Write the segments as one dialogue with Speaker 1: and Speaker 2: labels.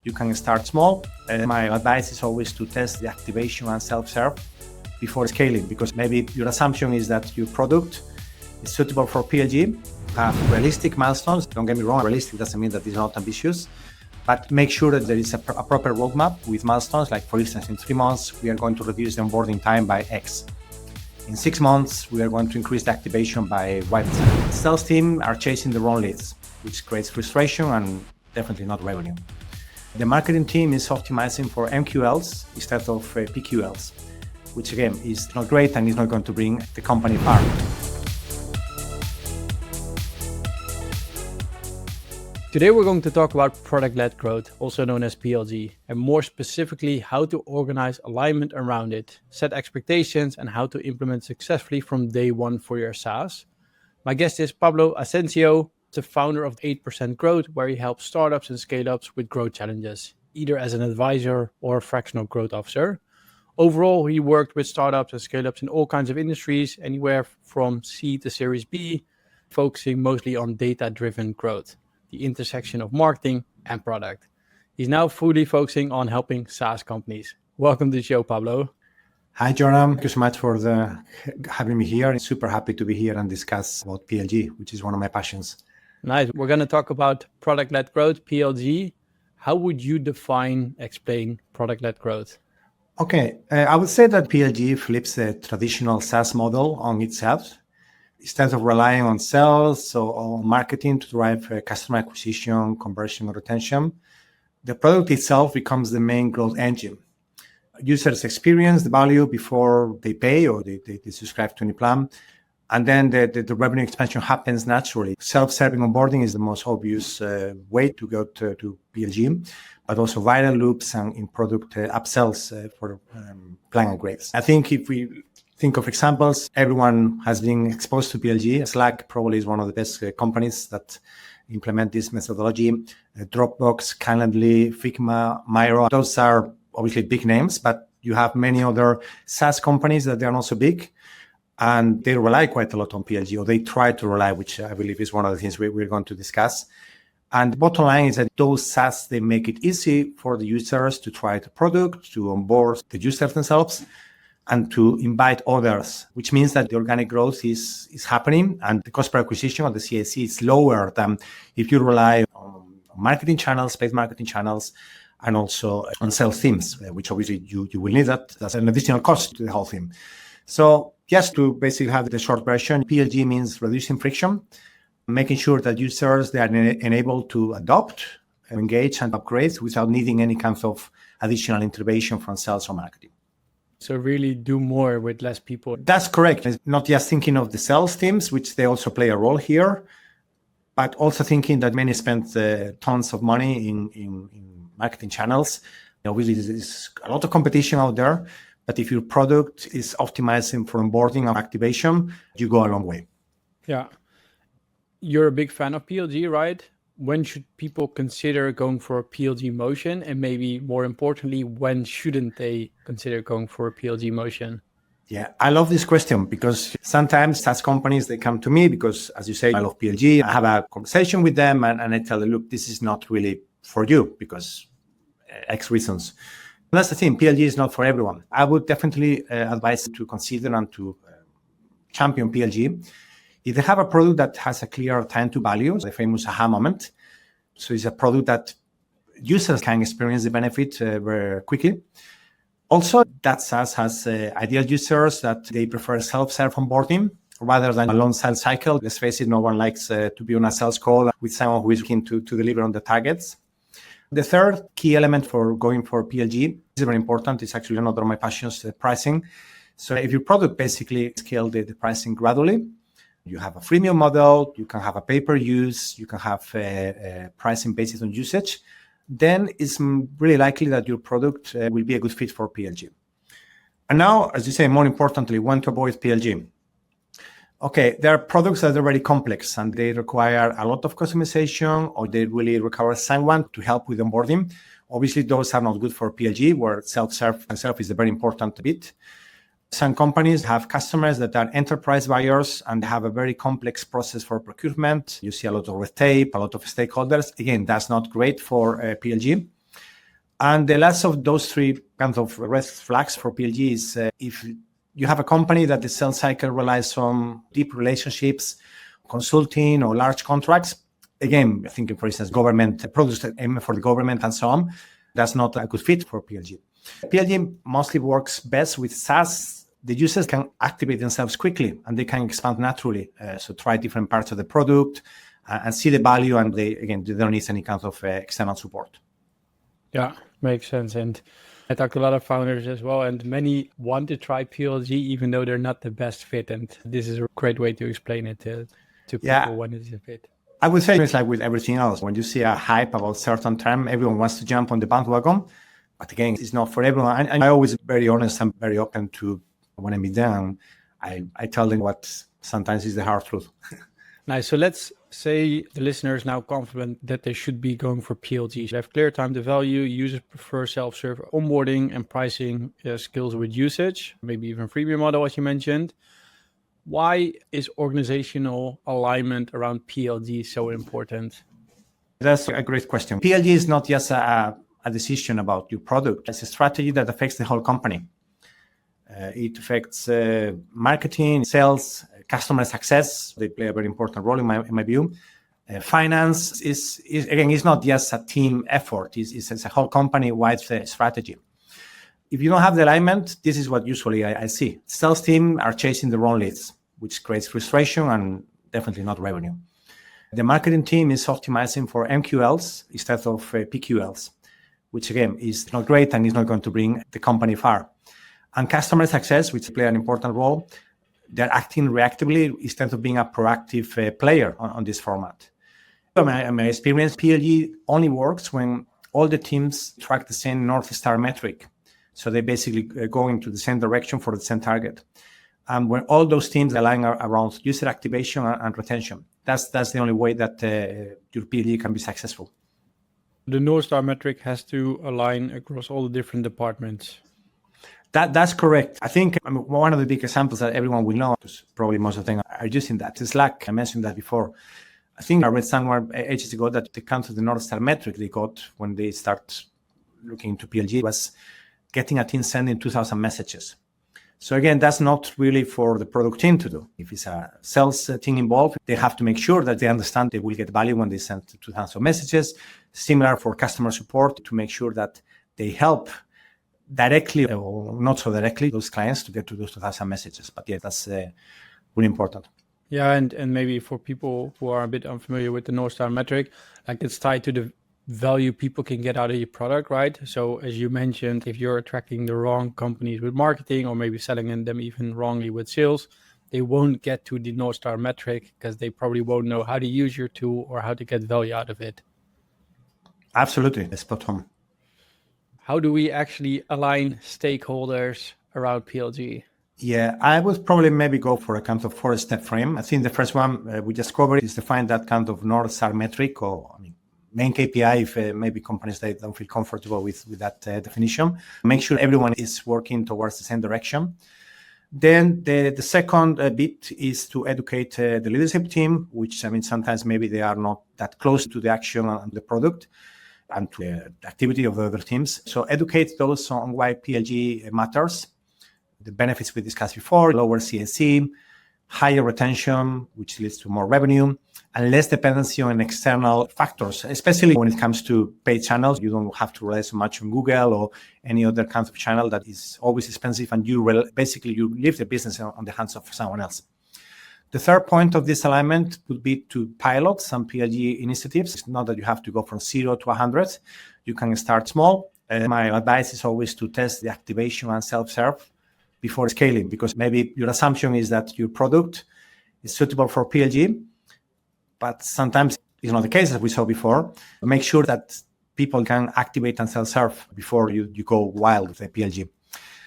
Speaker 1: You can start small. My advice is always to test the activation and self-serve before scaling, because maybe your assumption is that your product is suitable for PLG, have realistic milestones. Don't get me wrong, realistic doesn't mean that it's not ambitious, but make sure that there is a proper roadmap with milestones. Like for instance, in 3 months, we are going to reduce the onboarding time by X. In 6 months, we are going to increase the activation by Y%. Sales team are chasing the wrong leads, which creates frustration and definitely not revenue. The marketing team is optimizing for MQLs instead of PQLs, which again is not great and is not going to bring the company far.
Speaker 2: Today we're going to talk about product-led growth, also known as PLG, and more specifically how to organize alignment around it, set expectations, and how to implement successfully from day one for your SaaS. My guest is Pablo Asensio, the founder of 8% Growth, where he helps startups and scale-ups with growth challenges, either as an advisor or a fractional growth officer. Overall, he worked with startups and scale-ups in all kinds of industries, anywhere from C to Series B, focusing mostly on data-driven growth, the intersection of marketing and product. He's now fully focusing on helping SaaS companies. Welcome to the show, Pablo.
Speaker 1: Hi, Joran. Thank you so much for having me here. I'm super happy to be here and discuss about PLG, which is one of my passions.
Speaker 2: Nice. We're going to talk about product-led growth, PLG. How would you explain product-led growth?
Speaker 1: Okay, I would say that PLG flips the traditional SaaS model on itself. Instead of relying on sales or on marketing to drive customer acquisition, conversion, or retention, the product itself becomes the main growth engine. Users experience the value before they pay or they subscribe to any plan. And then the revenue expansion happens naturally. Self-serving onboarding is the most obvious way to go to PLG, but also viral loops and in-product upsells for plan upgrades. I think if we think of examples, everyone has been exposed to PLG. Slack probably is one of the best companies that implement this methodology. Dropbox, Calendly, Figma, Miro, those are obviously big names, but you have many other SaaS companies that they are not so big. And they rely quite a lot on PLG, or they try to rely, which I believe is one of the things we're going to discuss. And the bottom line is that those SaaS, they make it easy for the users to try the product, to onboard the users themselves, and to invite others, which means that the organic growth is happening and the cost per acquisition of the CAC is lower than if you rely on marketing channels, paid marketing channels, and also on sales teams, which obviously you will need that. That's an additional cost to the whole thing. So just to basically have the short version, PLG means reducing friction, making sure that users, they are enabled to adopt, engage, and upgrade without needing any kind of additional intervention from sales or marketing.
Speaker 2: So really do more with less people.
Speaker 1: That's correct. It's not just thinking of the sales teams, which they also play a role here, but also thinking that many spend tons of money in marketing channels. Obviously, there's a lot of competition out there. But if your product is optimizing for onboarding and activation, you go a long way.
Speaker 2: Yeah. You're a big fan of PLG, right? When should people consider going for a PLG motion? And maybe more importantly, when shouldn't they consider going for a PLG motion?
Speaker 1: Yeah, I love this question because sometimes SaaS companies, they come to me because, as you say, I love PLG. I have a conversation with them and I tell them, look, this is not really for you because X reasons. That's the thing, PLG is not for everyone. I would definitely advise to consider and to champion PLG. If they have a product that has a clear time to value, the famous aha moment, so it's a product that users can experience the benefit very quickly. Also, that SaaS has ideal users that they prefer self-serve onboarding rather than a long sales cycle. Let's face it, no one likes to be on a sales call with someone who is looking to deliver on the targets. The third key element for going for PLG is very important. It's actually another of my passions, pricing. So if your product basically scale the pricing gradually, you have a freemium model, you can have a pay-per-use, you can have pricing based on usage, then it's really likely that your product will be a good fit for PLG. And now, as you say, more importantly, when to avoid PLG. Okay, there are products that are very complex and they require a lot of customization or they really require someone to help with onboarding. Obviously, those are not good for PLG, where self-serve is a very important bit. Some companies have customers that are enterprise buyers and have a very complex process for procurement. You see a lot of red tape, a lot of stakeholders. Again, that's not great for PLG. And the last of those three kinds of red flags for PLG is if you have a company that the sales cycle relies on deep relationships, consulting or large contracts. Again, I think, for instance, government products that aim for the government and so on, that's not a good fit for PLG. PLG mostly works best with SaaS. The users can activate themselves quickly and they can expand naturally. So try different parts of the product and see the value, and they don't need any kind of external support.
Speaker 2: Yeah, makes sense. And I talked to a lot of founders as well, and many want to try PLG even though they're not the best fit. And this is a great way to explain it to people when it is a fit.
Speaker 1: I would say it's like with everything else. When you see a hype about certain term, everyone wants to jump on the bandwagon. But again, it's not for everyone. And I'm always very honest and very open to when I meet them. I tell them what sometimes is the hard truth.
Speaker 2: Nice. So let's say the listener is now confident that they should be going for PLG. They have clear time to value, users prefer self-serve onboarding and pricing skills with usage, maybe even freemium model, as you mentioned. Why is organizational alignment around PLG so important?
Speaker 1: That's a great question. PLG is not just a decision about your product. It's a strategy that affects the whole company. It affects marketing, sales, customer success. They play a very important role in my view. Finance is it's not just a team effort. It's a whole company-wide strategy. If you don't have the alignment, this is what usually I see. Sales team are chasing the wrong leads, which creates frustration and definitely not revenue. The marketing team is optimizing for MQLs instead of PQLs, which again is not great and is not going to bring the company far. And customer success, which play an important role, they're acting reactively instead of being a proactive player on this format. In my experience, PLG only works when all the teams track the same North Star metric. So they basically go into the same direction for the same target. And when all those teams align around user activation and retention, that's the only way that your PLG can be successful.
Speaker 2: The North Star metric has to align across all the different departments.
Speaker 1: That's correct. I think one of the big examples that everyone will know, because probably most of them are using that, is Slack. I mentioned that before. I think I read somewhere ages ago that the count of the North Star metric they got when they start looking into PLG was getting a team sending 2,000 messages. So again, that's not really for the product team to do. If it's a sales team involved, they have to make sure that they understand they will get value when they send 2,000 messages. Similar for customer support to make sure that they help directly or not so directly those clients to get to those 2,000 messages. But yeah, that's really important.
Speaker 2: Yeah, and maybe for people who are a bit unfamiliar with the North Star metric, like it's tied to the value people can get out of your product, right? So as you mentioned, if you're attracting the wrong companies with marketing or maybe selling them even wrongly with sales, they won't get to the North Star metric because they probably won't know how to use your tool or how to get value out of it.
Speaker 1: Absolutely, spot on.
Speaker 2: How do we actually align stakeholders around PLG?
Speaker 1: Yeah, I would probably maybe go for a kind of 4-step frame. I think the first one we just covered is define that kind of North Star metric or main KPI if maybe companies they don't feel comfortable with that definition. Make sure everyone is working towards the same direction. Then the second bit is to educate the leadership team, which sometimes maybe they are not that close to the action and the product and to the activity of the other teams. So educate those on why PLG matters. The benefits we discussed before, lower CAC, higher retention, which leads to more revenue, and less dependency on external factors, especially when it comes to paid channels. You don't have to rely so much on Google or any other kind of channel that is always expensive, and you leave the business on the hands of someone else. The third point of this alignment would be to pilot some PLG initiatives. It's not that you have to go from 0 to 100. You can start small. My advice is always to test the activation and self-serve before scaling, because maybe your assumption is that your product is suitable for PLG, but sometimes it's not the case, as we saw before. Make sure that people can activate and self-serve before you go wild with the PLG.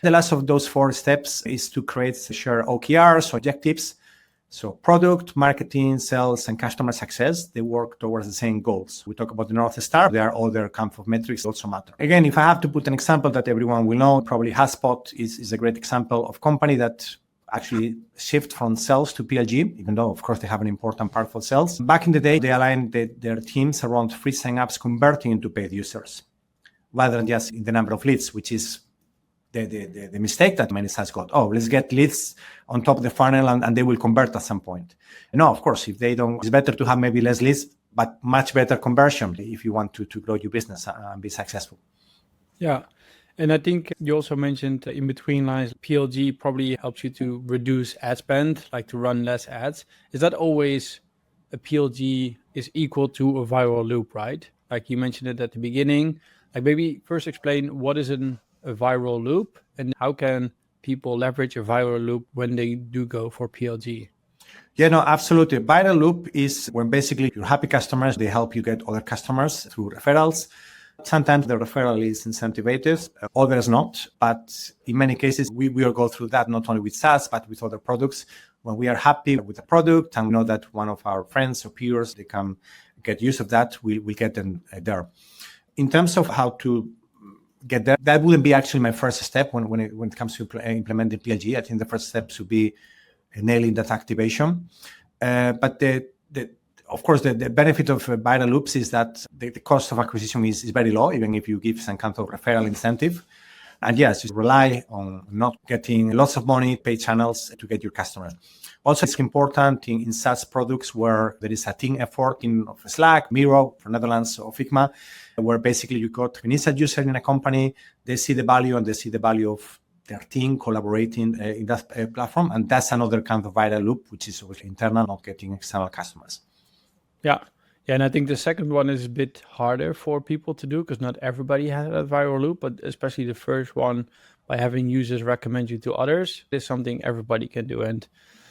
Speaker 1: The last of those 4 steps is to create shared OKRs, objectives. So product, marketing, sales, and customer success, they work towards the same goals. We talk about the North Star. There are other kind of metrics that also matter. Again, if I have to put an example that everyone will know, probably HubSpot is a great example of company that actually shift from sales to PLG, even though, of course, they have an important part for sales. Back in the day, they aligned their teams around free signups converting into paid users. rather than just in the number of leads, which is the mistake that many SaaS got. Oh, let's get leads on top of the funnel and they will convert at some point. No, of course, if they don't, it's better to have maybe less leads, but much better conversion if you want to grow your business and be successful.
Speaker 2: Yeah. And I think you also mentioned in between lines, PLG probably helps you to reduce ad spend, like to run less ads. Is that always a PLG is equal to a viral loop, right? Like you mentioned it at the beginning. Like maybe first explain what is a viral loop and how can people leverage a viral loop when they do go for PLG?
Speaker 1: Yeah, no, absolutely. Viral loop is when basically your happy customers, they help you get other customers through referrals. Sometimes the referral is incentivized, others not. But in many cases, we will go through that not only with SaaS, but with other products. When we are happy with the product and we know that one of our friends or peers, they can get use of that, we get them there. In terms of how to get there, that wouldn't be actually my first step when it comes to implementing PLG. I think the first step should be nailing that activation. But of course, the benefit of viral loops is that the cost of acquisition is very low, even if you give some kind of referral incentive. And yes, you rely on not getting lots of money, paid channels to get your customers. Also, it's important in SaaS products where there is a team effort of Slack, Miro for Netherlands, or Figma, where basically you got an inside user in a company, they see the value and they see the value of their team collaborating in that platform. And that's another kind of viral loop, which is obviously internal, not getting external customers.
Speaker 2: Yeah. Yeah. And I think the second one is a bit harder for people to do because not everybody has a viral loop, but especially the first one by having users recommend you to others is something everybody can do. And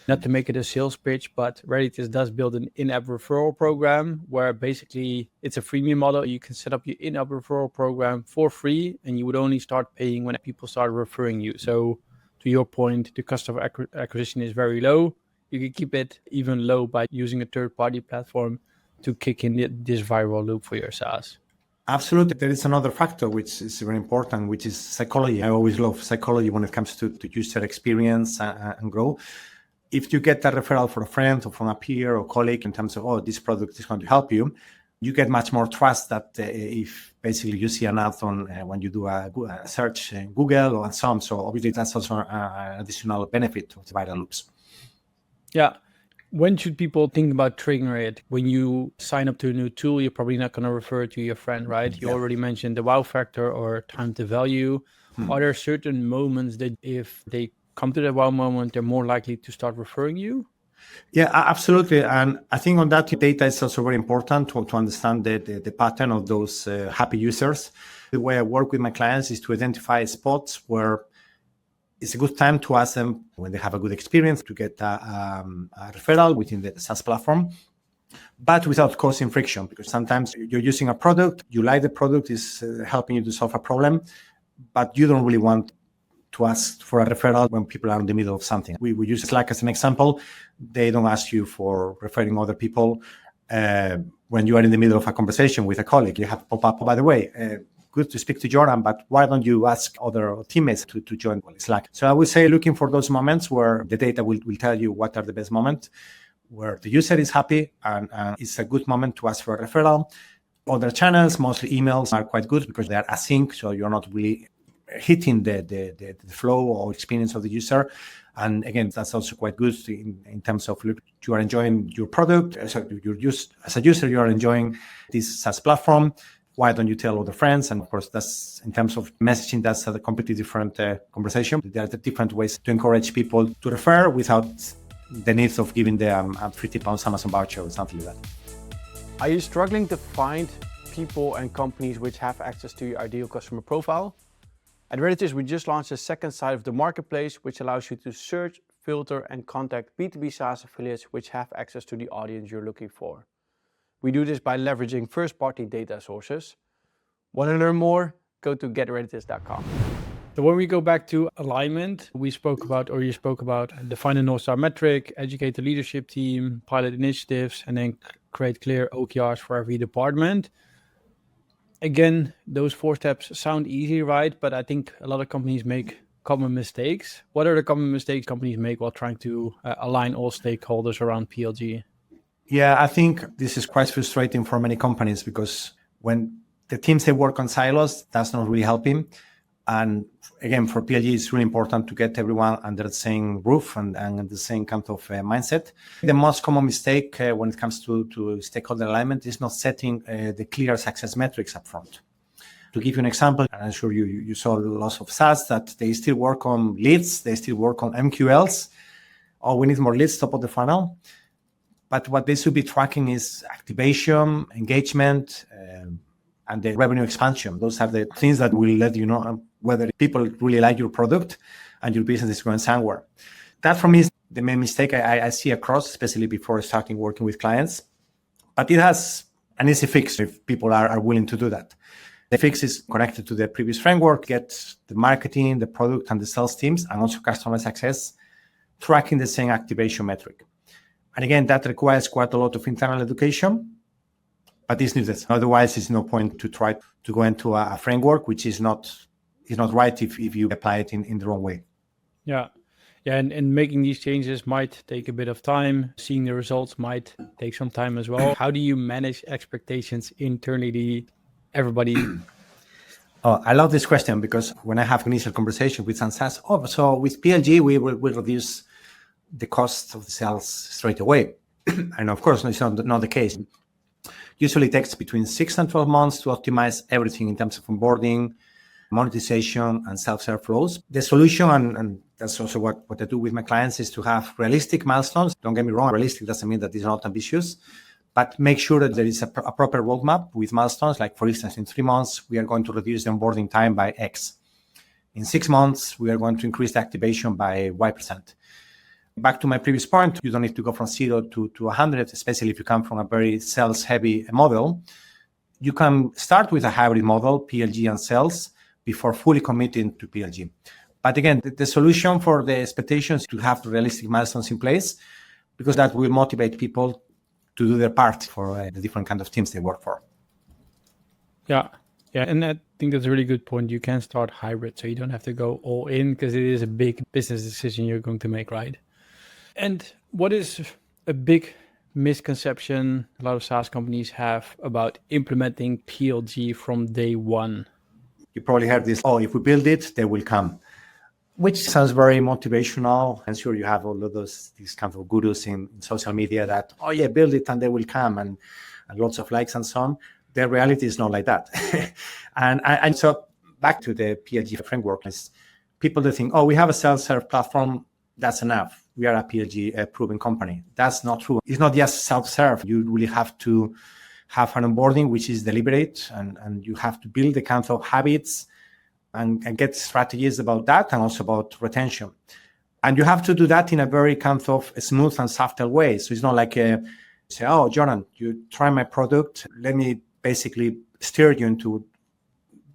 Speaker 2: not to make it a sales pitch, but Reddit does build an in-app referral program where basically it's a freemium model. You can set up your in-app referral program for free and you would only start paying when people start referring you. So to your point, the cost of acquisition is very low. You can keep it even low by using a third-party platform to kick in this viral loop for your SaaS.
Speaker 1: Absolutely. There is another factor which is very important, which is psychology. I always love psychology when it comes to user experience and grow. If you get that referral from a friend or from a peer or colleague in terms of, oh, this product is going to help you, you get much more trust that if basically you see an ad on when you do a search in Google or so on. So obviously that's also an additional benefit of the viral loops.
Speaker 2: Yeah. When should people think about triggering it? When you sign up to a new tool, you're probably not going to refer it to your friend, right? You already mentioned the wow factor or time to value. Are there certain moments that if they come to that wow moment, they're more likely to start referring you?
Speaker 1: Yeah, absolutely. And I think on that data is also very important to understand the pattern of those happy users. The way I work with my clients is to identify spots where it's a good time to ask them when they have a good experience to get a referral within the SaaS platform, but without causing friction, because sometimes you're using a product, you like the product, is helping you to solve a problem, but you don't really want to ask for a referral when people are in the middle of something. We use Slack as an example. They don't ask you for referring other people when you are in the middle of a conversation with a colleague. You have pop up, by the way, good to speak to Joran, but why don't you ask other teammates to join Slack? So I would say looking for those moments where the data will tell you what are the best moments, where the user is happy and it's a good moment to ask for a referral. Other channels, mostly emails, are quite good because they are async, so you're not really hitting the flow or experience of the user. And again, that's also quite good in terms of you are enjoying your product. So as a user, you are enjoying this SaaS platform. Why don't you tell other friends? And of course, that's in terms of messaging, that's a completely different conversation. There are different ways to encourage people to refer without the need of giving them a £50 Amazon voucher or something like that.
Speaker 2: Are you struggling to find people and companies which have access to your ideal customer profile? At Reddit, we just launched a second side of the marketplace, which allows you to search, filter, and contact B2B SaaS affiliates which have access to the audience you're looking for. We do this by leveraging first-party data sources. Want to learn more? Go to getredditus.com. So when we go back to alignment, you spoke about define a North Star metric, educate the leadership team, pilot initiatives, and then create clear OKRs for every department. Again, those 4 steps sound easy, right? But I think a lot of companies make common mistakes. What are the common mistakes companies make while trying to align all stakeholders around PLG?
Speaker 1: Yeah, I think this is quite frustrating for many companies because when the teams that work on silos, that's not really helping. And again, for PLG, it's really important to get everyone under the same roof and the same kind of mindset. The most common mistake when it comes to stakeholder alignment is not setting the clear success metrics up front. To give you an example, and I'm sure you saw lots of SaaS that they still work on leads, they still work on MQLs. Oh, we need more leads top of the funnel. But what they should be tracking is activation, engagement, and the revenue expansion. Those are the things that will let you know whether people really like your product and your business is going somewhere. That for me is the main mistake I see across, especially before starting working with clients. But it has an easy fix if people are willing to do that. The fix is connected to the previous framework, get the marketing, the product, and the sales teams, and also customer success, tracking the same activation metric. And again, that requires quite a lot of internal education, but it's needed. Otherwise, there's no point to try to go into a framework which is not right if you apply it in the wrong way.
Speaker 2: Yeah, and making these changes might take a bit of time. Seeing the results might take some time as well. How do you manage expectations internally, everybody?
Speaker 1: Oh, I love this question because when I have initial conversation with some SaaS, so with PLG, we will reduce the cost of the sales straight away. And of course, it's not the case. Usually it takes between 6 and 12 months to optimize everything in terms of onboarding, monetization, and self-serve flows. The solution, and that's also what I do with my clients, is to have realistic milestones. Don't get me wrong, realistic doesn't mean that it's not ambitious, but make sure that there is a proper roadmap with milestones. Like, for instance, in 3 months, we are going to reduce the onboarding time by X. In 6 months, we are going to increase the activation by Y%. Back to my previous point, you don't need to go from 0 to 100, especially if you come from a very sales-heavy model. You can start with a hybrid model, PLG and sales, before fully committing to PLG. But again, the solution for the expectations is to have the realistic milestones in place, because that will motivate people to do their part for the different kind of teams they work for.
Speaker 2: Yeah, and I think that's a really good point. You can start hybrid, so you don't have to go all in, because it is a big business decision you're going to make, right? And what is a big misconception a lot of SaaS companies have about implementing PLG from day one?
Speaker 1: You probably heard this, if we build it, they will come, which sounds very motivational. I'm sure you have all of these kind of gurus in social media that, build it and they will come, and lots of likes and so on. The reality is not like that. and so back to the PLG framework, is people that think, we have a self-serve platform, that's enough. We are a PLG proven company. That's not true. It's not just self-serve. You really have to have an onboarding which is deliberate, and you have to build the kind of habits and get strategies about that, and also about retention. And you have to do that in a very kind of smooth and subtle way. So it's not like say, Joran, you try my product. Let me basically steer you into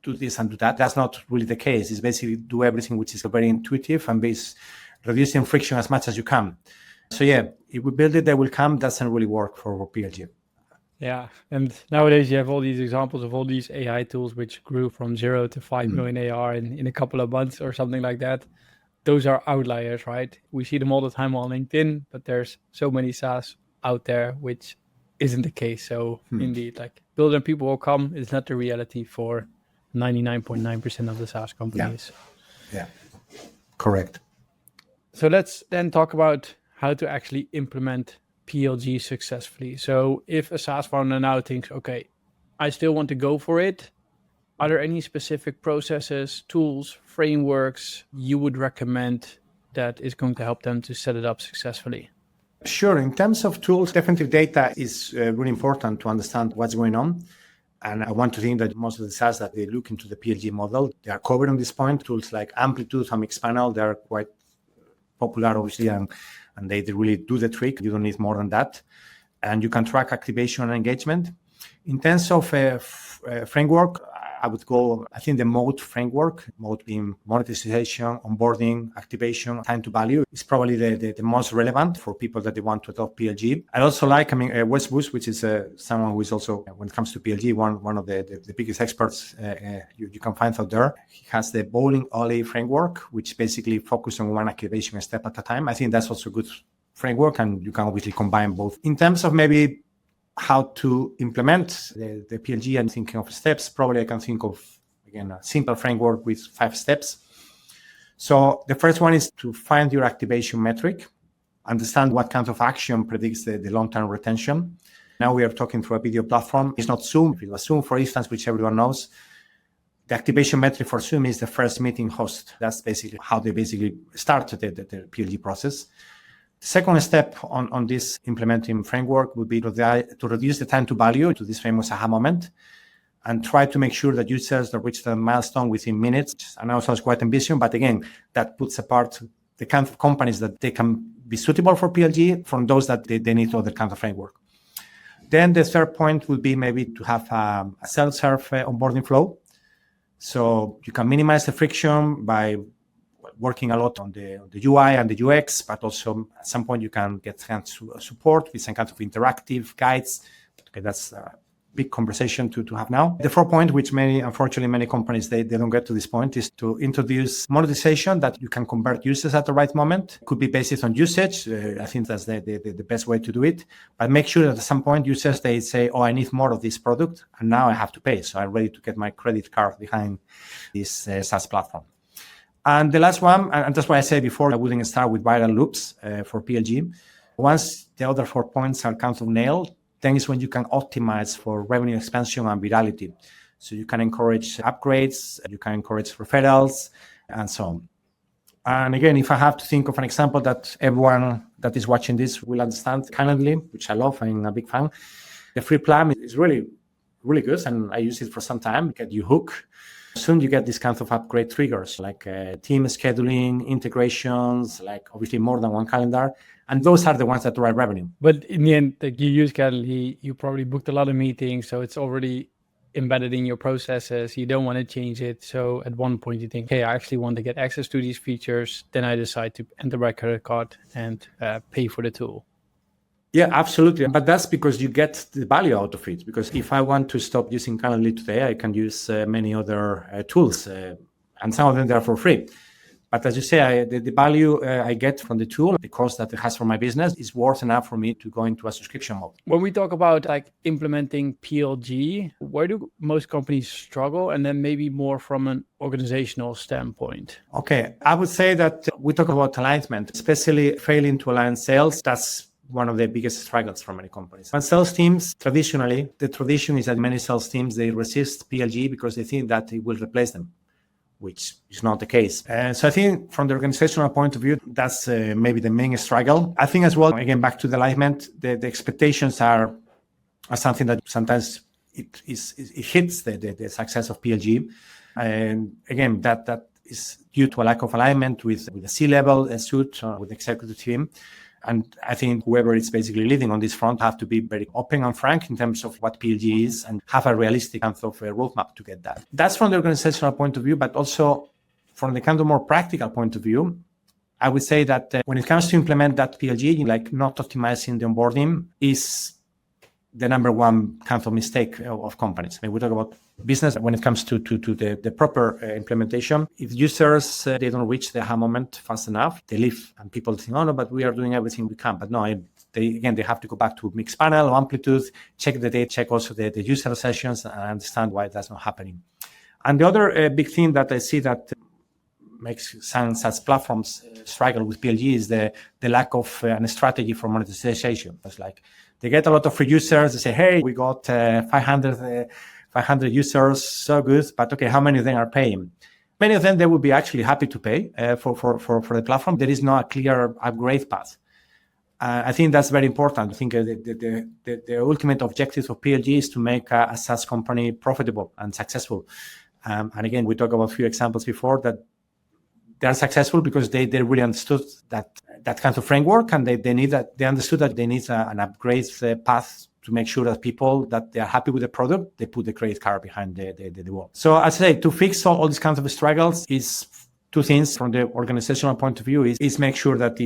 Speaker 1: do this and do that. That's not really the case. It's basically do everything which is very intuitive and reducing friction as much as you can. So if we build it, they will come. Doesn't really work for PLG.
Speaker 2: Yeah, and nowadays you have all these examples of all these AI tools which grew from 0 to 5 million ARR in a couple of months or something like that. Those are outliers, right? We see them all the time on LinkedIn, but there's so many SaaS out there which isn't the case. So indeed, like, build and people will come is not the reality for 99.9% of the SaaS companies.
Speaker 1: Yeah, correct.
Speaker 2: So let's then talk about how to actually implement PLG successfully. So if a SaaS founder now thinks, okay, I still want to go for it, are there any specific processes, tools, frameworks you would recommend that is going to help them to set it up successfully?
Speaker 1: Sure. In terms of tools, definitive data is really important to understand what's going on. And I want to think that most of the SaaS that they look into the PLG model, they are covered on this point. Tools like Amplitude and Mixpanel, they are quite popular, obviously, and they really do the trick. You don't need more than that. And you can track activation and engagement. In terms of framework, I would go, I think the mode framework, mode being monetization, onboarding, activation, time to value, is probably the most relevant for people that they want to adopt PLG. I also like, Wes Bush, which is someone who is also, when it comes to PLG, one of the biggest experts you can find out there. He has the bowling alley framework, which basically focuses on one activation step at a time. I think that's also a good framework, and you can obviously combine both. In terms of maybe how to implement the PLG and thinking of steps, probably I can think of, again, a simple framework with 5 steps. So the first one is to find your activation metric, understand what kind of action predicts the long-term retention. Now we are talking through a video platform. It's not Zoom. If it was Zoom, for instance, which everyone knows, the activation metric for Zoom is the first meeting host. That's basically how they started the PLG process. The second step on this implementing framework would be to reduce the time to value, to this famous aha moment, and try to make sure that users that reach the milestone within minutes. And also it's quite ambitious, but again, that puts apart the kind of companies that they can be suitable for PLG from those that they need other kind of framework. Then the third point would be maybe to have a self-serve onboarding flow. So you can minimize the friction by working a lot on the UI and the UX, but also at some point you can get support with some kind of interactive guides. Okay, that's a big conversation to have now. The fourth point, which unfortunately many companies, they don't get to this point, is to introduce monetization that you can convert users at the right moment. Could be based on usage. I think that's the best way to do it. But make sure that at some point users, they say, oh, I need more of this product, and now I have to pay. So I'm ready to get my credit card behind this SaaS platform. And the last one, and that's why I said before, I wouldn't start with viral loops for PLG. Once the other 4 points are kind of nailed, then is when you can optimize for revenue expansion and virality. So you can encourage upgrades, you can encourage referrals, and so on. And again, if I have to think of an example that everyone that is watching this will understand, Calendly, which I love, I'm a big fan. The free plan is really, really good, and I use it for some time. Get you hook. Soon you get this kind of upgrade triggers like team scheduling, integrations, like obviously more than one calendar. And those are the ones that drive revenue.
Speaker 2: But in the end, like you use Calendly, you probably booked a lot of meetings, so it's already embedded in your processes. You don't want to change it. So at one point you think, hey, I actually want to get access to these features. Then I decide to enter my credit card and pay for the tool.
Speaker 1: Yeah, absolutely. But that's because you get the value out of it. Because if I want to stop using Calendly today, I can use many other tools, and some of them are for free. But as you say, the value I get from the tool, the cost that it has for my business, is worth enough for me to go into a subscription mode.
Speaker 2: When we talk about like implementing PLG, where do most companies struggle? And then maybe more from an organizational standpoint.
Speaker 1: Okay, I would say that we talk about alignment, especially failing to align sales. That's one of the biggest struggles for many companies. And sales teams, traditionally, the tradition is that many sales teams, they resist PLG because they think that it will replace them, which is not the case. So I think from the organizational point of view, that's maybe the main struggle. I think as well, again, back to the alignment, the expectations are something that sometimes it hits the success of PLG. And again, that is due to a lack of alignment with the C-level suit, with the executive team. And I think whoever is basically leading on this front have to be very open and frank in terms of what PLG is and have a realistic kind of a roadmap to get that. That's from the organizational point of view, but also from the kind of more practical point of view, I would say that when it comes to implement that PLG, like not optimizing the onboarding is the number one kind of mistake of companies. I mean, we talk about business when it comes to the proper implementation. If users, they don't reach the aha moment fast enough, they leave and people think, oh no, but we are doing everything we can. But no, they have to go back to mixed panel, amplitude, check the data, check also the user sessions and understand why that's not happening. And the other big thing that I see that makes some SaaS platforms struggle with PLG is the lack of a strategy for monetization. It's like they get a lot of free users. They say, hey, we got 500 users, so good. But okay, how many of them are paying? Many of them, they would be actually happy to pay for the platform. There is no clear upgrade path. I think that's very important. I think the ultimate objective of PLG is to make a SaaS company profitable and successful. And again, we talked about a few examples before that they are successful because they really understood that kind of framework, and they understood that they need an upgrade path to make sure that people that they are happy with the product, they put the credit card behind the wall. So as I say, to fix all these kinds of struggles is two things from the organizational point of view is make sure that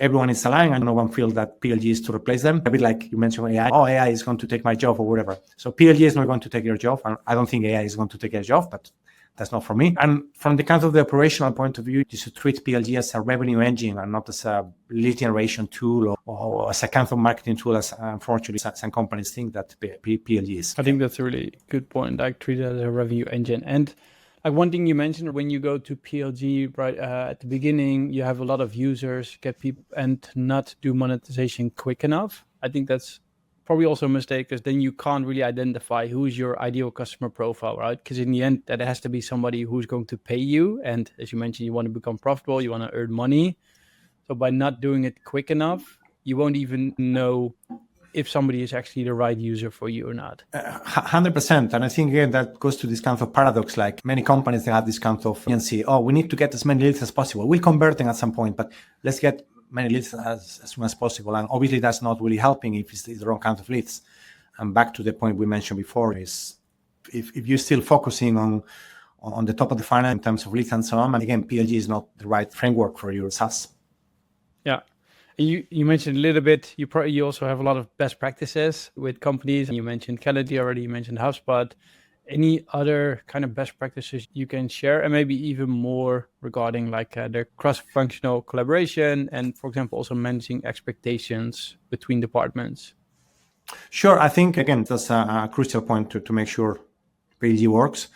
Speaker 1: everyone is aligned and no one feels that PLG is to replace them. A bit like you mentioned AI. Oh, AI is going to take my job or whatever. So PLG is not going to take your job. And I don't think AI is going to take your job, but that's not for me. And from the kind of the operational point of view, you should treat PLG as a revenue engine and not as a lead generation tool or as a kind of marketing tool, as unfortunately some companies think that PLG is.
Speaker 2: I think that's a really good point. Like treat it as a revenue engine. And like one thing you mentioned, when you go to PLG right at the beginning, you have a lot of users, get people and not do monetization quick enough. I think that's probably also a mistake, because then you can't really identify who is your ideal customer profile, right? Because in the end, that has to be somebody who's going to pay you. And as you mentioned, you want to become profitable, you want to earn money. So by not doing it quick enough, you won't even know if somebody is actually the right user for you or not.
Speaker 1: 100%. And I think again, that goes to this kind of paradox. Like many companies, they have this kind of agency, we need to get as many leads as possible. We'll convert them at some point, but let's get many leads as soon as possible. And obviously that's not really helping if it's the wrong kind of leads. And back to the point we mentioned before is if you're still focusing on the top of the funnel in terms of leads and so on, and again, PLG is not the right framework for your SaaS.
Speaker 2: Yeah. You mentioned a little bit, you also have a lot of best practices with companies. You mentioned Calendly already, you mentioned HubSpot. Any other kind of best practices you can share, and maybe even more regarding like the cross-functional collaboration and, for example, also managing expectations between departments?
Speaker 1: Sure. I think, again, that's a crucial point to make sure PLG works.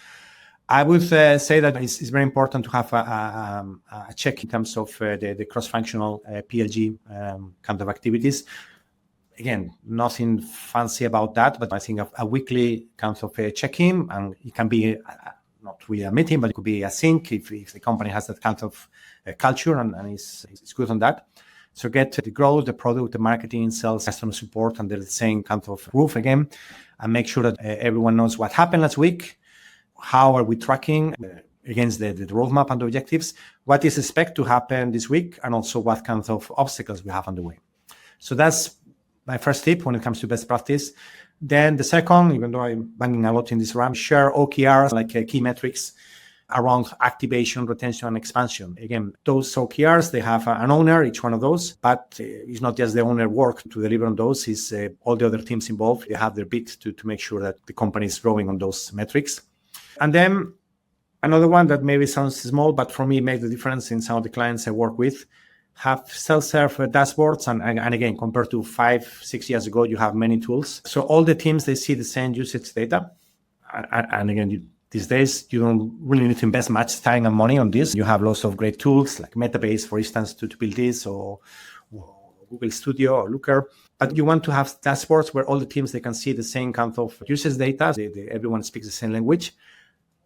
Speaker 1: I would say that it's very important to have a check in terms of the cross-functional PLG kind of activities. Again, nothing fancy about that, but I think a weekly kind of check-in, and it can be not really a meeting, but it could be a sync if the company has that kind of culture and is good on that. So get the growth, the product, the marketing, sales, customer support, and the same kind of roof again, and make sure that everyone knows what happened last week, how are we tracking against the roadmap and the objectives, what is expected to happen this week, and also what kinds of obstacles we have on the way. So that's my first tip when it comes to best practice. Then the second, even though I'm banging a lot in this RAM, share OKRs, like key metrics around activation, retention, and expansion. Again, those OKRs, they have an owner, each one of those, but it's not just the owner work to deliver on those, it's all the other teams involved. They have their bit to make sure that the company is growing on those metrics. And then another one that maybe sounds small, but for me makes the difference in some of the clients I work with, have self-serve dashboards. And again, compared to 5-6 years ago, you have many tools. So all the teams, they see the same usage data. And again, these days, you don't really need to invest much time and money on this. You have lots of great tools like Metabase, for instance, to build this, or Google Studio or Looker. But you want to have dashboards where all the teams, they can see the same kind of usage data. Everyone speaks the same language.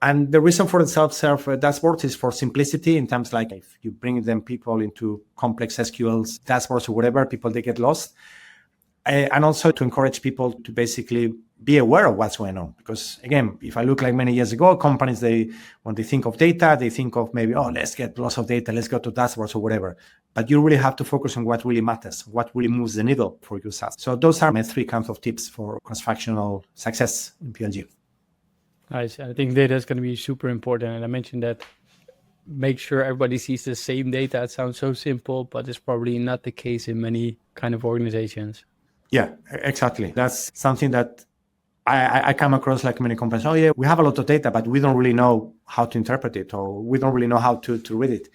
Speaker 1: And the reason for the self-serve dashboard is for simplicity, in terms like if you bring them people into complex SQLs, dashboards or whatever, people, they get lost. And also to encourage people to basically be aware of what's going on. Because again, if I look like many years ago, companies, when they think of data, they think of maybe, let's get lots of data, let's go to dashboards or whatever. But you really have to focus on what really matters, what really moves the needle for your SaaS. So those are my 3 kinds of tips for cross-functional success in PLG.
Speaker 2: Nice. I think data is going to be super important. And I mentioned that make sure everybody sees the same data. It sounds so simple, but it's probably not the case in many kind of organizations.
Speaker 1: Yeah, exactly. That's something that I come across, like many companies. Oh yeah, we have a lot of data, but we don't really know how to interpret it, or we don't really know how to read it.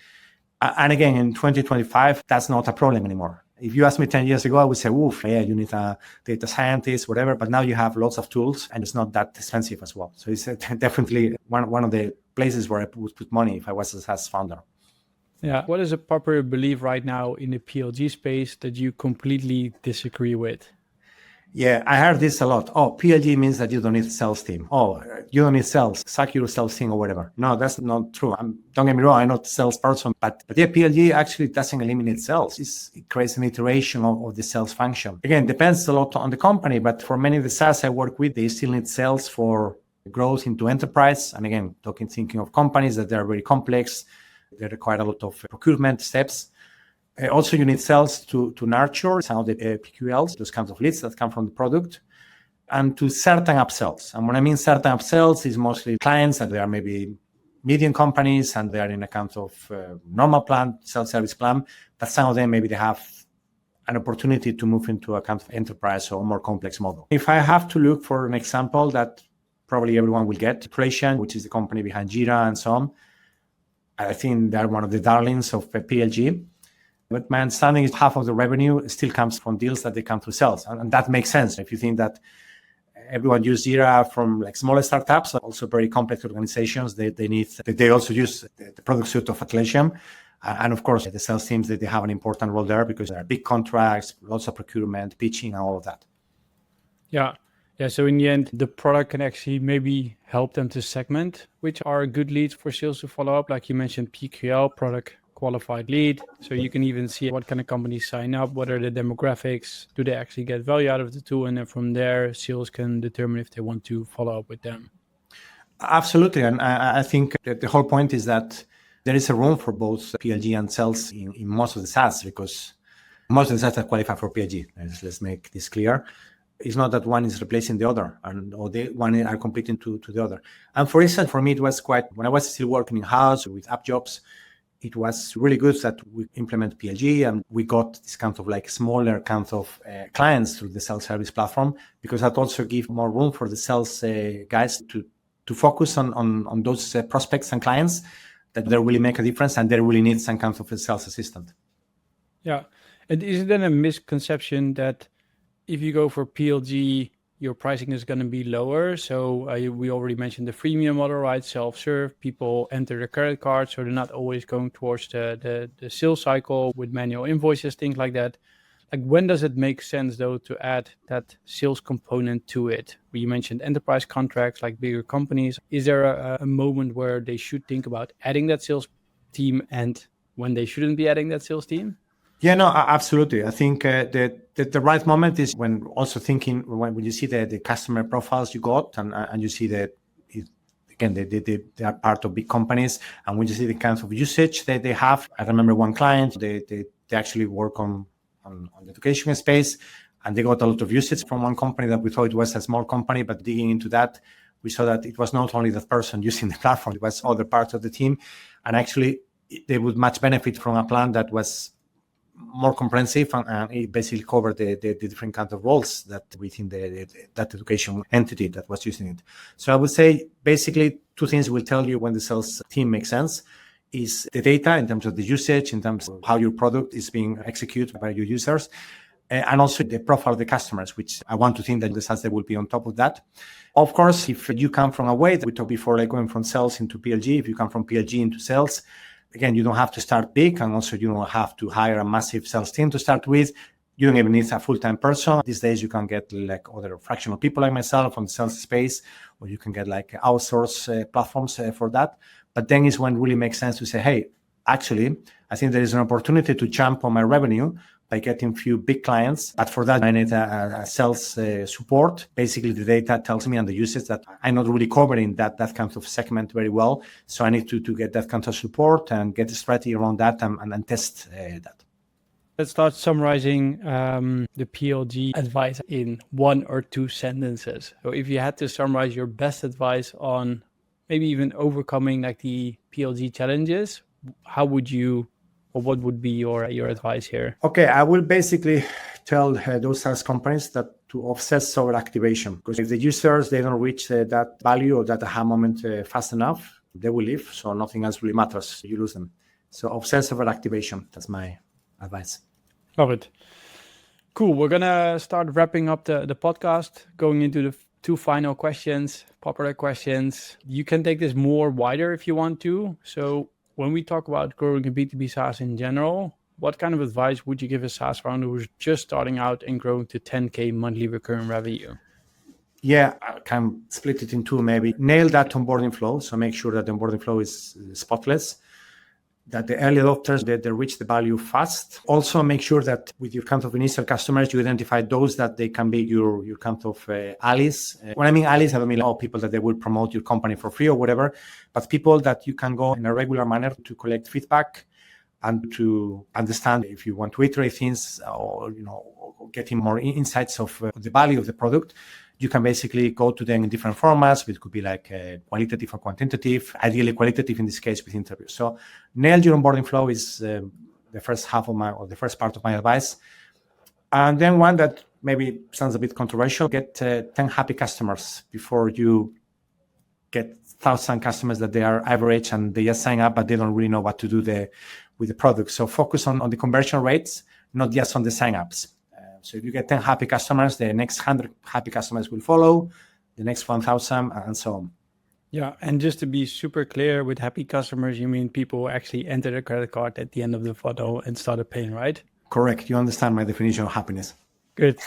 Speaker 1: And again, in 2025, that's not a problem anymore. If you asked me 10 years ago, I would say, oof, yeah, you need a data scientist, whatever. But now you have lots of tools, and it's not that expensive as well. So it's definitely one of the places where I would put money if I was a SaaS founder.
Speaker 2: Yeah. What is a popular belief right now in the PLG space that you completely disagree with?
Speaker 1: Yeah, I heard this a lot. PLG means that you don't need a sales team. You don't need sales, sack your sales team or whatever. No, that's not true. Don't get me wrong, I'm not a salesperson, but yeah, PLG actually doesn't eliminate sales. It creates an iteration of the sales function. Again, depends a lot on the company, but for many of the SaaS I work with, they still need sales for growth into enterprise. And again, thinking of companies that are very complex, they require a lot of procurement steps. Also, you need sales to nurture some of the PQLs, those kinds of leads that come from the product, and to certain upsells. And when I mean certain upsells, is mostly clients that they are maybe medium companies and they are in a kind of normal plan, self-service plan, but some of them maybe they have an opportunity to move into a kind of enterprise or more complex model. If I have to look for an example that probably everyone will get. Atlassian, which is the company behind Jira and so on. I think they're one of the darlings of PLG. But my understanding is half of the revenue still comes from deals that they come through sales. And that makes sense. If you think that everyone uses Jira from like smaller startups, also very complex organizations, they also use the product suite of Atlassian. And of course, the sales teams, they have an important role there because there are big contracts, lots of procurement, pitching, and all of that.
Speaker 2: Yeah. So in the end, the product can actually maybe help them to segment which are good leads for sales to follow up. Like you mentioned, PQL, product qualified lead. So you can even see what kind of companies sign up, what are the demographics, do they actually get value out of the tool? And then from there, sales can determine if they want to follow up with them.
Speaker 1: Absolutely. And I think that the whole point is that there is a room for both PLG and sales in most of the SaaS, because most of the SaaS are qualified for PLG. Let's make this clear. It's not that one is replacing the other, or the one are competing to the other. And for instance, for me, it was when I was still working in-house with app jobs, it was really good that we implement PLG and we got this kind of like smaller kind of clients through the self-service platform, because that also gives more room for the sales guys to focus on those prospects and clients that they really make a difference and they really need some kind of a sales assistant.
Speaker 2: Yeah. And is it then a misconception that if you go for PLG, your pricing is going to be lower? So we already mentioned the freemium model, right? Self-serve, people enter their credit card, so they're not always going towards the sales cycle with manual invoices, things like that. Like, when does it make sense, though, to add that sales component to it? You mentioned enterprise contracts, like bigger companies. Is there a moment where they should think about adding that sales team and when they shouldn't be adding that sales team?
Speaker 1: Yeah, no, absolutely. I think the right moment is when also thinking when you see the customer profiles you got and you see that, again, they are part of big companies, and when you see the kinds of usage that they have. I remember one client, they actually work on the education space, and they got a lot of usage from one company that we thought it was a small company, but digging into that, we saw that it was not only that person using the platform, it was other parts of the team, and actually they would much benefit from a plan that was more comprehensive and it basically covered the different kinds of roles that within that education entity that was using it. So I would say basically two things will tell you when the sales team makes sense is the data in terms of the usage, in terms of how your product is being executed by your users, and also the profile of the customers, which I want to think that the SaaS will be on top of that. Of course, if you come from a way that we talked before, like going from sales into PLG, if you come from PLG into sales, again, you don't have to start big, and also you don't have to hire a massive sales team to start with. You don't even need a full-time person. These days, you can get like other fractional people like myself on the sales space, or you can get like outsource platforms for that. But then is when it really makes sense to say, hey, actually, I think there is an opportunity to jump on my revenue by getting a few big clients. But for that, I need a sales support. Basically, the data tells me and the usage that I'm not really covering that kind of segment very well. So I need to get that kind of support and get a strategy around that and test that.
Speaker 2: Let's start summarizing the PLG advice in one or two sentences. So if you had to summarize your best advice on maybe even overcoming like the PLG challenges, how would you, or what would be your advice here?
Speaker 1: Okay, I will basically tell those SaaS companies that to obsess over activation, because if the users, they don't reach that value or that aha moment fast enough, they will leave. So nothing else really matters. You lose them. So obsess over activation. That's my advice.
Speaker 2: Love it. Cool. We're going to start wrapping up the podcast, going into the two final questions, popular questions. You can take this more wider if you want to. So when we talk about growing a B2B SaaS in general, what kind of advice would you give a SaaS founder who's just starting out and growing to 10K monthly recurring revenue?
Speaker 1: Yeah, I can split it in two maybe. Nail that onboarding flow. So make sure that the onboarding flow is spotless, that the early adopters, they reach the value fast. Also make sure that with your kind of initial customers, you identify those that they can be your kind of allies. When I mean allies, I don't mean all people that they will promote your company for free or whatever, but people that you can go in a regular manner to collect feedback and to understand if you want to iterate things or getting more insights of the value of the product. You can basically go to them in different formats, which could be like qualitative or quantitative, ideally qualitative in this case with interviews. So nail your onboarding flow is the first the first part of my advice. And then one that maybe sounds a bit controversial, get 10 happy customers before you get 1,000 customers that they are average and they just sign up, but they don't really know what to do with the product. So focus on the conversion rates, not just on the sign-ups. So if you get 10 happy customers, the next 100 happy customers will follow, the next 1,000, and so on.
Speaker 2: Yeah, and just to be super clear, with happy customers, you mean people who actually enter the credit card at the end of the funnel and started paying, right?
Speaker 1: Correct. You understand my definition of happiness.
Speaker 2: Good.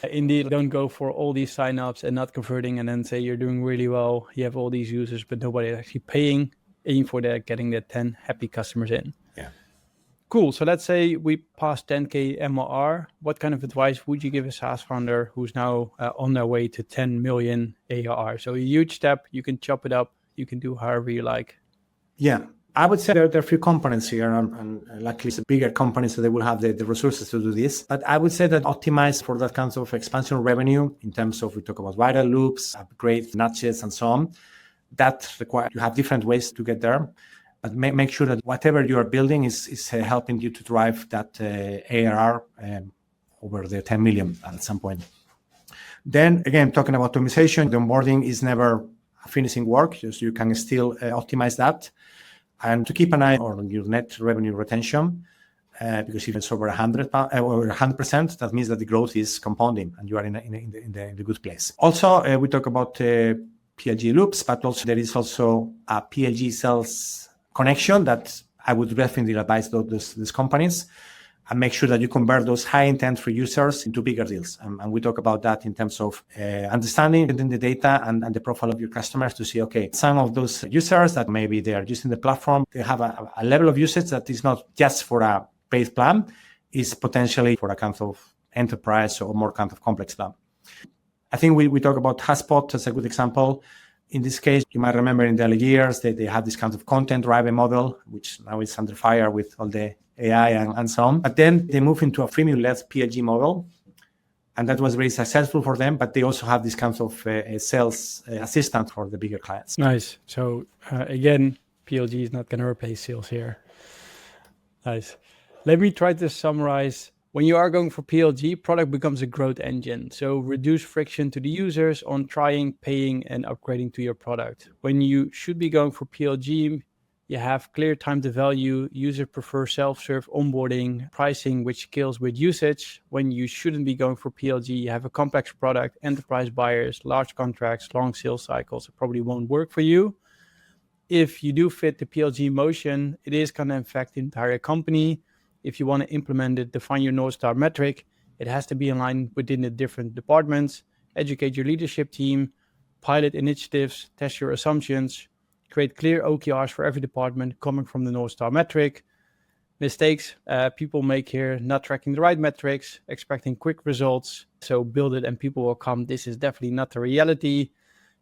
Speaker 2: Indeed, don't go for all these signups and not converting and then say you're doing really well. You have all these users, but nobody is actually paying. Aim for that, getting the 10 happy customers in.
Speaker 1: Yeah.
Speaker 2: Cool. So let's say we passed 10K MRR. What kind of advice would you give a SaaS founder who's now on their way to 10 million ARR? So a huge step. You can chop it up. You can do however you like.
Speaker 1: Yeah. I would say there are a few components here, and luckily it's a bigger company, so they will have the resources to do this. But I would say that optimize for that kind of expansion revenue in terms of, we talk about viral loops, upgrades, nudges, and so on. That requires, you have different ways to get there. But make sure that whatever you are building is helping you to drive that ARR over the 10 million at some point. Then again, talking about optimization, the onboarding is never a finishing work. So you can still optimize that. And to keep an eye on your net revenue retention, because if it's over 100%, that means that the growth is compounding and you are in the good place. Also, we talk about PLG loops, but also there is also a PLG sales connection that I would definitely advise these companies, and make sure that you convert those high intent for users into bigger deals. And we talk about that in terms of understanding the data and the profile of your customers to see, okay, some of those users that maybe they are using the platform, they have a level of usage that is not just for a paid plan, is potentially for a kind of enterprise or more kind of complex plan. I think we talk about HubSpot as a good example. In this case, you might remember in the early years, they had this kind of content-driven model, which now is under fire with all the AI and so on. But then they moved into a freemium-led PLG model, and that was very successful for them. But they also have this kind of sales assistant for the bigger clients.
Speaker 2: Nice. So again, PLG is not going to replace sales here. Nice. Let me try to summarize. When you are going for PLG, product becomes a growth engine. So reduce friction to the users on trying, paying, and upgrading to your product. When you should be going for PLG, you have clear time to value, user prefer self-serve onboarding, pricing, which scales with usage. When you shouldn't be going for PLG, you have a complex product, enterprise buyers, large contracts, long sales cycles. It probably won't work for you. If you do fit the PLG motion, it is going to affect the entire company. If you want to implement it, define your North Star metric. It has to be aligned within the different departments. Educate your leadership team, pilot initiatives, test your assumptions, create clear OKRs for every department coming from the North Star metric. Mistakes people make here, not tracking the right metrics, expecting quick results. So build it and people will come. This is definitely not the reality.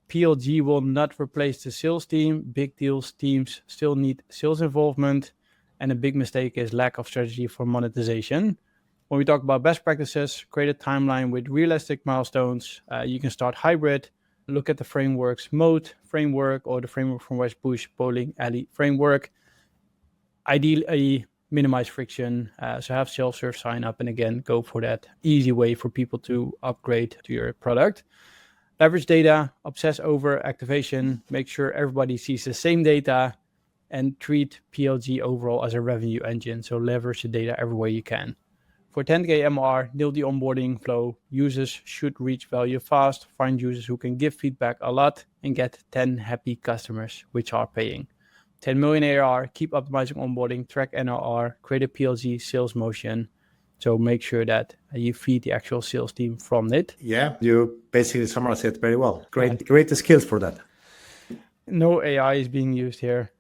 Speaker 2: PLG will not replace the sales team. Big deals teams still need sales involvement. And a big mistake is lack of strategy for monetization. When we talk about best practices, create a timeline with realistic milestones. You can start hybrid. Look at the frameworks, Mode framework or the framework from West Bush, Bowling Alley framework. Ideally, minimize friction. So have self-serve sign up. And again, go for that easy way for people to upgrade to your product. Leverage data, obsess over activation. Make sure everybody sees the same data. And treat PLG overall as a revenue engine. So leverage the data everywhere you can. For 10K MR, nail the onboarding flow. Users should reach value fast. Find users who can give feedback a lot and get 10 happy customers, which are paying. 10 million ARR, keep optimizing onboarding, track NRR, create a PLG sales motion. So make sure that you feed the actual sales team from it.
Speaker 1: Yeah, you basically summarized it very well. Great skills for that.
Speaker 2: No AI is being used here.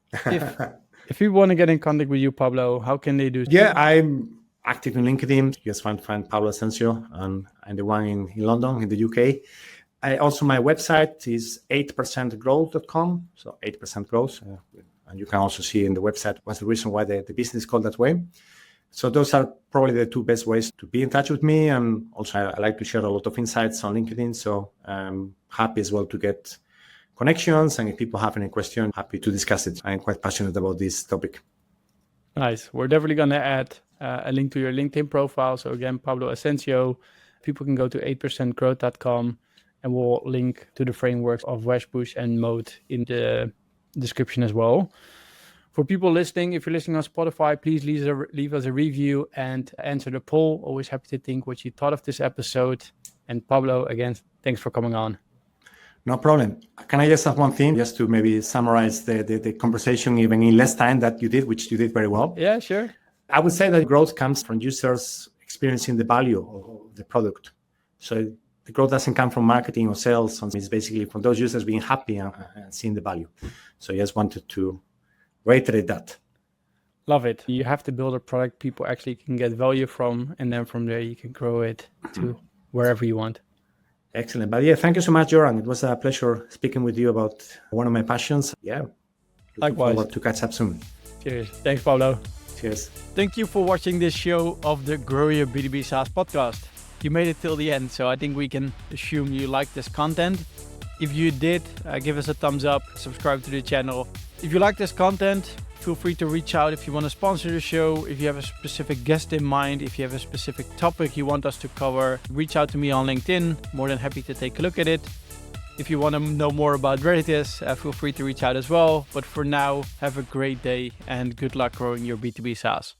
Speaker 2: If we want to get in contact with you, Pablo, how can they do?
Speaker 1: Yeah, I'm active in LinkedIn. You just find Pablo Asensio, and I'm the one in London, in the UK. Also, my website is 8percentgrowth.com. So 8% growth. And you can also see in the website what's the reason why the business is called that way. So those are probably the two best ways to be in touch with me. And also, I like to share a lot of insights on LinkedIn. So I'm happy as well to get connections, and if people have any question, happy to discuss it. I'm quite passionate about this topic.
Speaker 2: Nice. We're definitely going to add a link to your LinkedIn profile. So again, Pablo Asensio. People can go to 8percentgrowth.com And we'll link to the frameworks of Weshpush and Mode in the description as well. For people listening, if you're listening on Spotify, please leave us a review and answer the poll. Always happy to think what you thought of this episode. And Pablo, again, thanks for coming on.
Speaker 1: No problem. Can I just have one thing, just to maybe summarize the conversation even in less time that you did, which you did very well?
Speaker 2: Yeah, sure.
Speaker 1: I would say that growth comes from users experiencing the value of the product. So the growth doesn't come from marketing or sales. It's basically from those users being happy and seeing the value. So I just wanted to reiterate that.
Speaker 2: Love it. You have to build a product people actually can get value from, and then from there you can grow it to wherever you want.
Speaker 1: Excellent. But yeah, thank you so much, Joran. It was a pleasure speaking with you about one of my passions. Yeah.
Speaker 2: Likewise.
Speaker 1: Forward to catch up soon.
Speaker 2: Cheers. Thanks, Pablo.
Speaker 1: Cheers.
Speaker 2: Thank you for watching this show of the Grow Your B2B SaaS podcast. You made it till the end, so I think we can assume you liked this content. If you did, give us a thumbs up, subscribe to the channel. If you like this content, feel free to reach out if you want to sponsor the show, if you have a specific guest in mind, if you have a specific topic you want us to cover, reach out to me on LinkedIn. More than happy to take a look at it. If you want to know more about Reditus, feel free to reach out as well. But for now, have a great day and good luck growing your B2B SaaS.